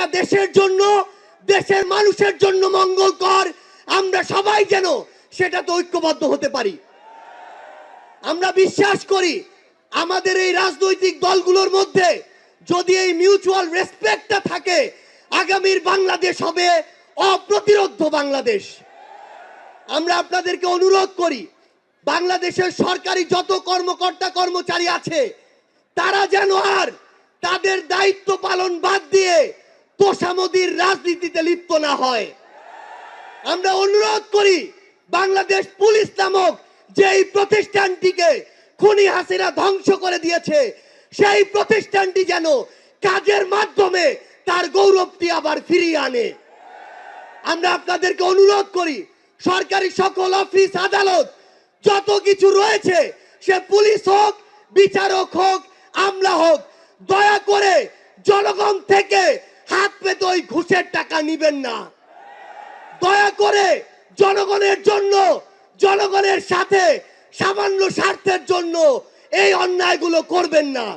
এটা দেশের জন্য, দেশের মানুষের জন্য মঙ্গলকর। আমরা সবাই যেন সেটাতে ঐক্যবদ্ধ হতে পারি। আমরা বিশ্বাস করি আমাদের এই রাজনৈতিক দলগুলোর মধ্যে যদি এই মিউচুয়াল রেসপেক্টটা থাকে, আগামীর বাংলাদেশ হবে অপ্রতিরোধ্য বাংলাদেশ। আমরা আপনাদেরকে অনুরোধ করি, বাংলাদেশের সরকারি যত কর্মকর্তা কর্মচারী আছে তারা যেন আর তাদের দায়িত্ব পালন বাদ দিয়ে তোষামোদির রাজনীতিতে লিপ্ত না হয়। আমরা অনুরোধ করি বাংলাদেশ পুলিশ নামক যেই প্রতিষ্ঠানটিকে খুনি হাসিনা ধ্বংস করে দিয়েছে, সেই প্রতিষ্ঠানটি যেন কাজের মাধ্যমে তার গৌরবটি আবার ফিরিয়ে আনে। আমরা আপনাদেরকে অনুরোধ করি, সরকারি সকল অফিস আদালত যত কিছু রয়েছে, সে পুলিশ হোক, বিচারক হোক, আমলা হোক, দয়া করে জনগণ থেকে হাত পেতে ওই ঘুষের টাকা নিবেন না। দয়া করে জনগণের জন্য, জনগণের সাথে সামান্য স্বার্থের জন্য এই অন্যায়গুলো করবেন না।